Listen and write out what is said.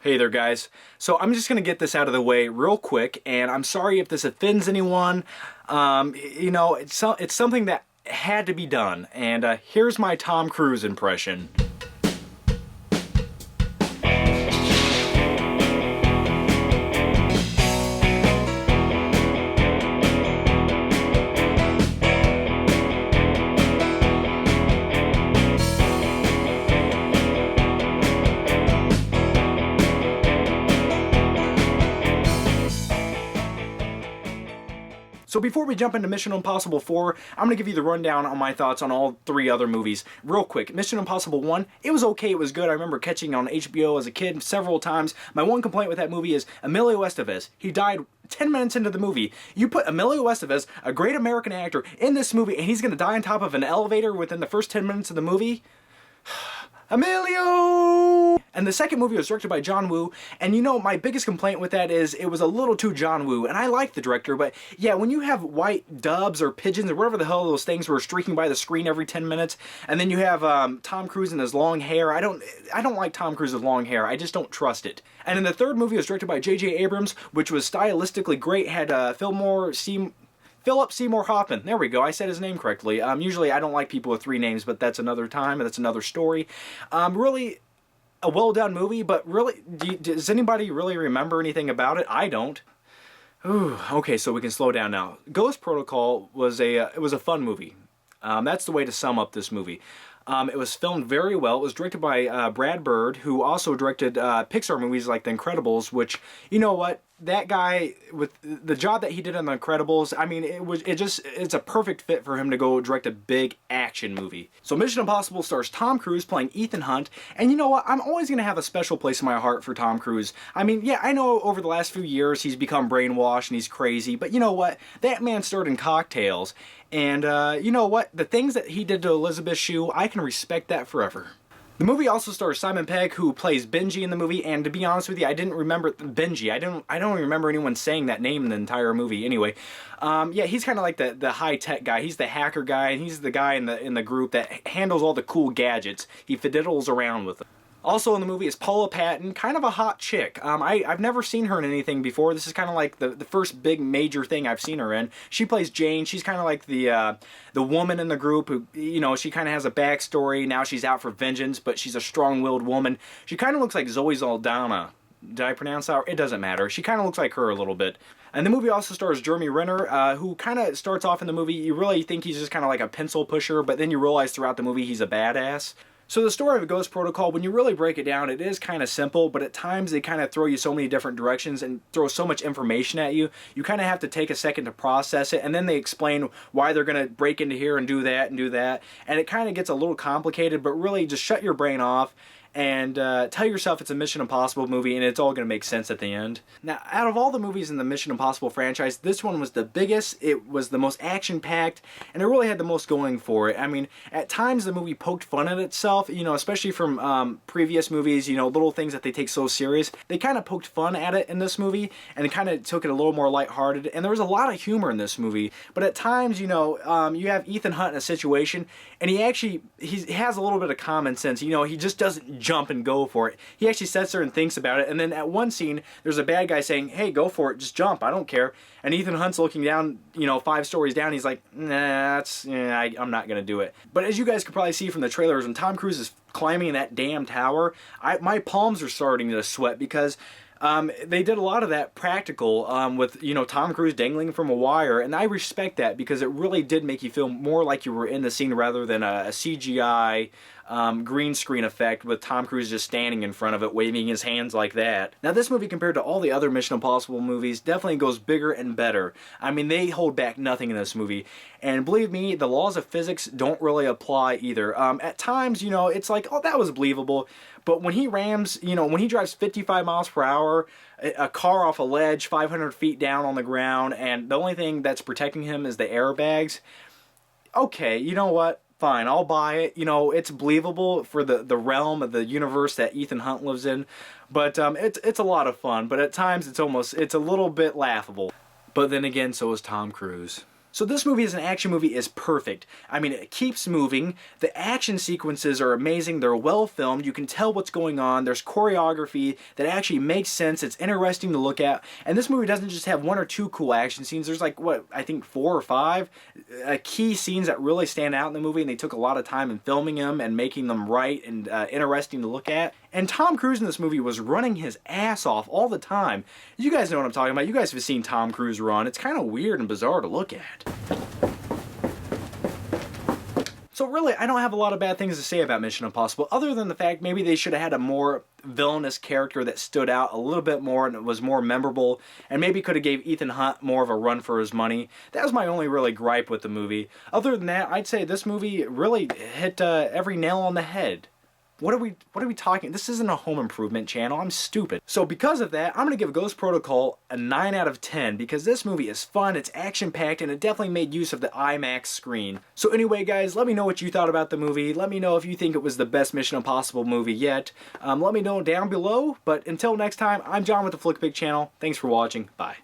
Hey there, guys. So I'm just gonna get this out of the way real quick, and I'm sorry if this offends anyone. It's something that had to be done, and here's my Tom Cruise impression. So before we jump into Mission Impossible 4, I'm going to give you the rundown on my thoughts on all three other movies. Real quick, Mission Impossible 1, it was okay, it was good. I remember catching it on HBO as a kid several times. My one complaint with that movie is Emilio Estevez. He died 10 minutes into the movie. You put Emilio Estevez, a great American actor, in this movie, and he's going to die on top of an elevator within the first 10 minutes of the movie? Emilio! And the second movie was directed by John Woo, and you know, my biggest complaint with that is it was a little too John Woo, and I like the director, but yeah, when you have white doves or pigeons or whatever the hell those things were streaking by the screen every 10 minutes, and then you have Tom Cruise and his long hair, I don't like Tom Cruise's long hair, I just don't trust it. And then the third movie was directed by J.J. Abrams, which was stylistically great, had Philip Seymour Hoffman. There we go. I said his name correctly. Usually I don't like people with three names, but that's another time. That's another story. Really a well-done movie, but really, does anybody really remember anything about it? I don't. Ooh, okay, so we can slow down now. Ghost Protocol was it was a fun movie. That's the way to sum up this movie. It was filmed very well. It was directed by Brad Bird, who also directed Pixar movies like The Incredibles, which, you know what? That guy, with the job that he did on The Incredibles, I mean, it's a perfect fit for him to go direct a big action movie. So Mission Impossible stars Tom Cruise playing Ethan Hunt, and you know what? I'm always going to have a special place in my heart for Tom Cruise. I mean, yeah, I know over the last few years he's become brainwashed and he's crazy, but you know what? That man starred in Cocktails, and you know what? The things that he did to Elizabeth Shue, I can respect that forever. The movie also stars Simon Pegg, who plays Benji in the movie, and to be honest with you, I didn't remember Benji. I don't remember anyone saying that name in the entire movie. Anyway, yeah, he's kind of like the high-tech guy. He's the hacker guy, and he's the guy in the group that handles all the cool gadgets. He fiddles around with them. Also in the movie is Paula Patton, kind of a hot chick. I've never seen her in anything before. This is kind of like the first big major thing I've seen her in. She plays Jane. She's kind of like the woman in the group who, you know, she kind of has a backstory. Now she's out for vengeance, but she's a strong-willed woman. She kind of looks like Zoe Saldana. Did I pronounce that? It doesn't matter. She kind of looks like her a little bit. And the movie also stars Jeremy Renner, who kind of starts off in the movie, you really think he's just kind of like a pencil pusher, but then you realize throughout the movie he's a badass. So the story of Ghost Protocol, when you really break it down, it is kind of simple, but at times they kind of throw you so many different directions and throw so much information at you, you kind of have to take a second to process it, and then they explain why they're going to break into here and do that, and it kind of gets a little complicated, but really just shut your brain off and tell yourself it's a Mission Impossible movie and it's all going to make sense at the end. Now, out of all the movies in the Mission Impossible franchise, this one was the biggest, it was the most action-packed, and it really had the most going for it. I mean, at times the movie poked fun at itself, you know, especially from previous movies, you know, little things that they take so serious. They kind of poked fun at it in this movie, and it kind of took it a little more lighthearted, and there was a lot of humor in this movie, but at times, you know, you have Ethan Hunt in a situation, and he has a little bit of common sense, you know, he just doesn't jump and go for it. He actually sits there and thinks about it, and then at one scene there's a bad guy saying, hey, go for it, just jump, I don't care, and Ethan Hunt's looking down, you know, 5 stories down, he's like, nah, I'm not gonna do it. But as you guys could probably see from the trailers, when Tom Cruise is climbing in that damn tower, my palms are starting to sweat because they did a lot of that practical with, you know, Tom Cruise dangling from a wire, and I respect that because it really did make you feel more like you were in the scene rather than a CGI green screen effect with Tom Cruise just standing in front of it waving his hands like that. Now this movie, compared to all the other Mission Impossible movies, definitely goes bigger and better. I mean, they hold back nothing in this movie, and believe me, the laws of physics don't really apply either. At times, you know, it's like, oh, that was believable, but when he rams, you know, when he drives 55 miles per hour, a car off a ledge 500 feet down on the ground, and the only thing that's protecting him is the airbags, okay, you know what? Fine, I'll buy it. You know, it's believable for the realm of the universe that Ethan Hunt lives in, but it's a lot of fun, but at times it's a little bit laughable. But then again, so is Tom Cruise. So this movie as an action movie is perfect. I mean, it keeps moving. The action sequences are amazing. They're well filmed. You can tell what's going on. There's choreography that actually makes sense. It's interesting to look at. And this movie doesn't just have one or two cool action scenes. There's like, what, I think 4 or 5 key scenes that really stand out in the movie, and they took a lot of time in filming them and making them right and interesting to look at. And Tom Cruise in this movie was running his ass off all the time. You guys know what I'm talking about. You guys have seen Tom Cruise run. It's kind of weird and bizarre to look at. So really, I don't have a lot of bad things to say about Mission Impossible, other than the fact maybe they should have had a more villainous character that stood out a little bit more and was more memorable, and maybe could have gave Ethan Hunt more of a run for his money. That was my only really gripe with the movie. Other than that, I'd say this movie really hit every nail on the head. What are we talking? This isn't a home improvement channel. I'm stupid. So because of that, I'm going to give Ghost Protocol a 9 out of 10 because this movie is fun, it's action-packed, and it definitely made use of the IMAX screen. So anyway, guys, let me know what you thought about the movie. Let me know if you think it was the best Mission Impossible movie yet. Let me know down below. But until next time, I'm John with the Flick Pig channel. Thanks for watching. Bye.